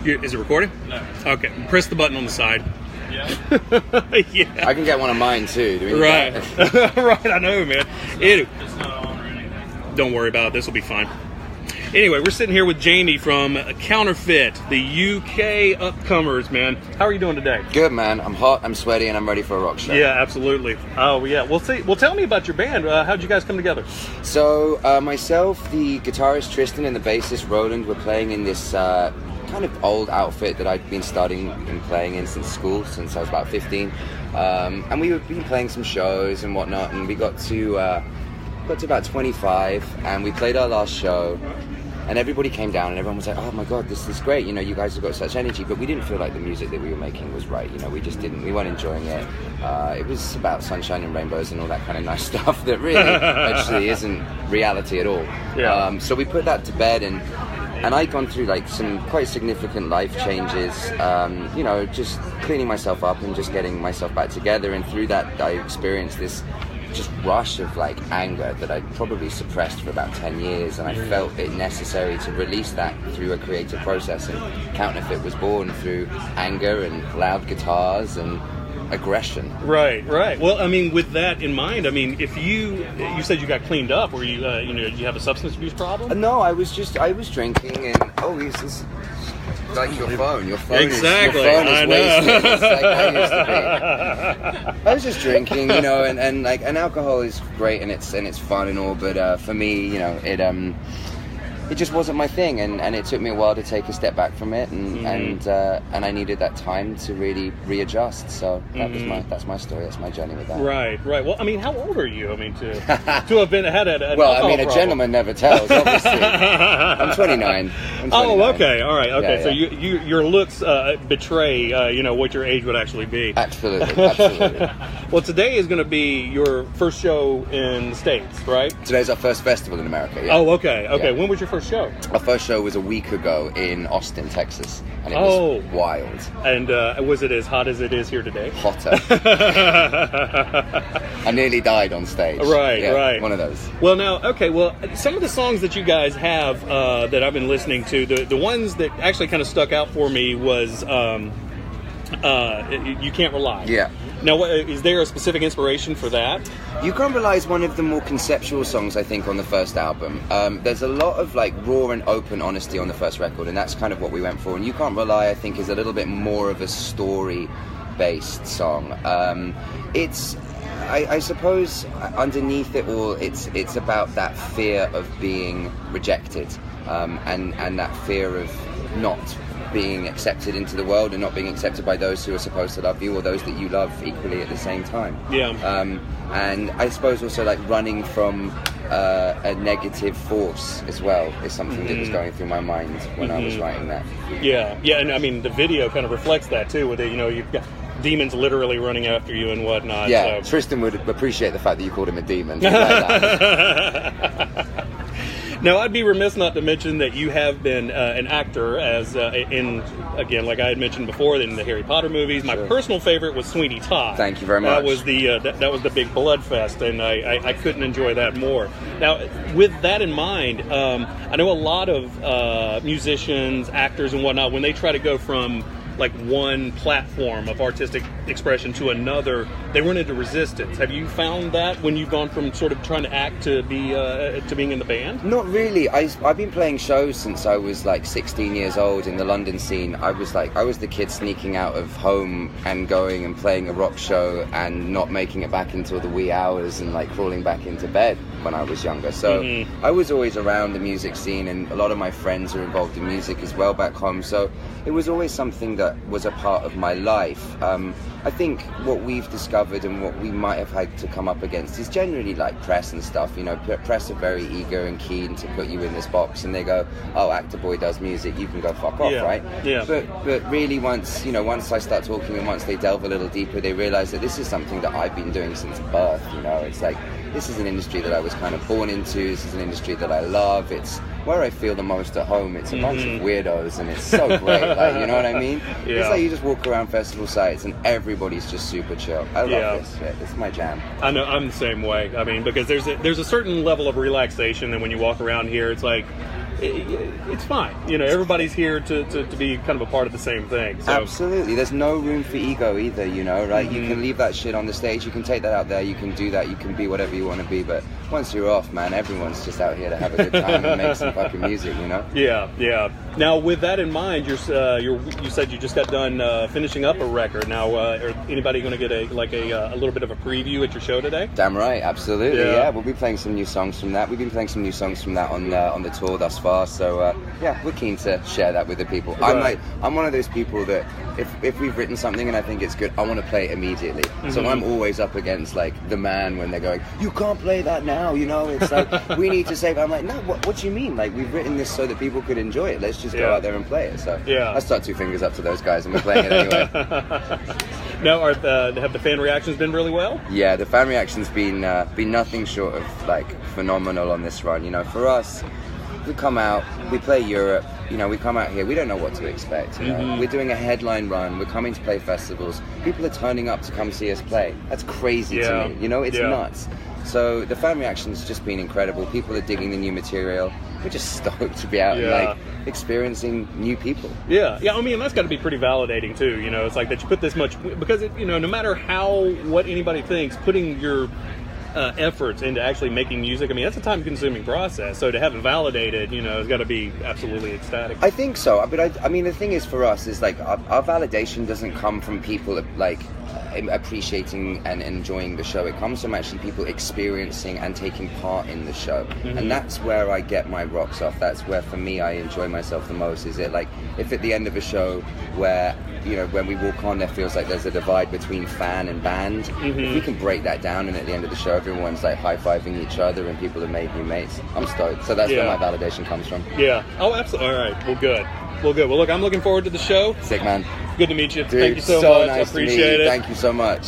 Is it recording? No. Okay. Press the button on the side. Yeah. Yeah. I can get one of mine too. Do we need Right. that? Right, I know, man. Anyway, It's not on or anything. don't worry about it. This will be fine. Anyway, we're sitting here with Jamie from Counterfeit, the UK upcomers, man. How are you doing today? Good, man. I'm hot, I'm sweaty, and I'm ready for a rock show. Yeah, absolutely. Oh, yeah. Well, tell me about your band. How'd you guys come together? So, myself, the guitarist Tristan, and the bassist Roland were playing in this kind of old outfit that I'd been studying and playing in since school, since I was about 15. And we had been playing some shows and whatnot, and we got to about 25, and we played our last show. And everybody came down and everyone was like, oh my God, this is great. You know, you guys have got such energy. But we didn't feel like the music that we were making was right. You know, we weren't enjoying it. It was about sunshine and rainbows and all that kind of nice stuff that really actually isn't reality at all. Yeah. So we put that to bed, and I'd gone through like some quite significant life changes, you know, just cleaning myself up and just getting myself back together. And through that, I experienced this just rush of like anger that I'd probably suppressed for about 10 years, and I felt it necessary to release that through a creative process, and Counterfeit was born through anger and loud guitars and aggression. Right. Well, I mean, with that in mind, I mean, if you said you got cleaned up, or you you have a substance abuse problem? No, I was drinking, and this like your phone. Exactly. Your phone is I know. wasted. It's like I used to be. I was just drinking, you know, and alcohol is great and it's fun and all, but for me, you know, it just wasn't my thing, and it took me a while to take a step back from it, and I needed that time to really readjust. So that's my story. That's my journey with that. Right. Well, I mean, how old are you? I mean, to have been had an well, alcohol I mean, a problem. gentleman never tells. Obviously, I'm 29. Oh, okay. All right. Okay. Yeah, So yeah. your looks betray what your age would actually be. Absolutely. Well, today is going to be your first show in the States, right? Today's our first festival in America. Yeah. Oh, okay. Yeah. When was your first show? Our first show was a week ago in Austin, Texas, and it Oh. was wild. And was it as hot as it is here today? Hotter. I nearly died on stage. Right, Yeah, right. One of those. Well, now, okay, well, some of the songs that you guys have that I've been listening to, the ones that actually kind of stuck out for me was You Can't Rely. Yeah. Now, is there a specific inspiration for that? You Can't Rely is one of the more conceptual songs, I think, on the first album. There's a lot of like raw and open honesty on the first record, and that's kind of what we went for. And You Can't Rely, I think, is a little bit more of a story-based song. I suppose underneath it all, it's about that fear of being rejected, and that fear of not being accepted into the world and not being accepted by those who are supposed to love you, or those that you love equally at the same time. Yeah. And I suppose also like running from a negative force as well is something that was going through my mind when I was writing that. Yeah, and I mean the video kind of reflects that too, with it, you've got demons literally running after you and whatnot. Yeah, so. Tristan would appreciate the fact that you called him a demon. Like that. Now, I'd be remiss not to mention that you have been an actor, as in, again, like I had mentioned before, in the Harry Potter movies. My personal favorite was Sweeney Todd. Thank you very much. That was the big blood fest, and I couldn't enjoy that more. Now, with that in mind, I know a lot of musicians, actors, and whatnot, when they try to go from like one platform of artistic expression to another, they run into resistance. Have you found that when you've gone from sort of trying to act to being in the band? Not really. I've been playing shows since I was like 16 years old in the London scene. I was the kid sneaking out of home and going and playing a rock show and not making it back until the wee hours and like crawling back into bed when I was younger. So I was always around the music scene, and a lot of my friends are involved in music as well back home. So it was always something that was a part of my life. I think what we've discovered and what we might have had to come up against is generally like press and stuff. Press are very eager and keen to put you in this box, and they go, "Oh, actor boy does music, you can go fuck off," right? Yeah. But really, once I start talking and once they delve a little deeper, they realize that this is something that I've been doing since birth. It's like, this is an industry that I was kind of born into. This is an industry that I love. It's where I feel the most at home. It's a bunch of weirdos, and it's so great. Like, you know what I mean? Yeah. It's like you just walk around festival sites and everybody's just super chill. I love this shit. It's my jam. I know, I'm the same way. I mean, because there's a certain level of relaxation, and when you walk around here, it's like it's fine. You know, everybody's here to be kind of a part of the same thing. So. Absolutely. There's no room for ego either, you know, right? You can leave that shit on the stage, you can take that out there, you can do that, you can be whatever you want to be, but once you're off, man, everyone's just out here to have a good time and make some fucking music, you know? Yeah. Now, with that in mind, you said you just got done finishing up a record. Now, are anybody going to get a little bit of a preview at your show today? Damn right, absolutely. Yeah, we'll be playing some new songs from that. We've been playing some new songs from that on the tour thus far. So yeah, we're keen to share that with the people. Right. I'm one of those people that if we've written something and I think it's good, I want to play it immediately. So I'm always up against like the man when they're going, you can't play that now. You know, it's like we need to save. I'm like, no, what do you mean? Like we've written this so that people could enjoy it. Let's just go out there and play it. So I start 2 fingers up to those guys and we're playing it anyway. Now, have the fan reactions been really well? Yeah, the fan reaction's been nothing short of like phenomenal on this run. You know, for us, we come out, we play Europe. You know, we come out here, we don't know what to expect. You know, we're doing a headline run. We're coming to play festivals. People are turning up to come see us play. That's crazy to me. You know, it's nuts. So the fan reaction's just been incredible. People are digging the new material. We're just stoked to be out and like experiencing new people. Yeah. I mean, that's got to be pretty validating too. You know, it's like that you put this much because no matter what anybody thinks, putting your efforts into actually making music, I mean, that's a time-consuming process. So to have it validated, it's got to be absolutely ecstatic. I think so. But I mean, the thing is for us is like our validation doesn't come from people like appreciating and enjoying the show. It comes from actually people experiencing and taking part in the show. And that's where I get my rocks off. That's where for me I enjoy myself the most. Is it like if at the end of a show where when we walk on there feels like there's a divide between fan and band, if we can break that down and at the end of the show everyone's like high-fiving each other and people have made new mates, I'm stoked. So that's where my validation comes from. Oh, absolutely. All right, well good. Well, look, I'm looking forward to the show. Sick, man. Good to meet you. Dude, thank you so much. Nice I appreciate to meet you. it. Thank you so much.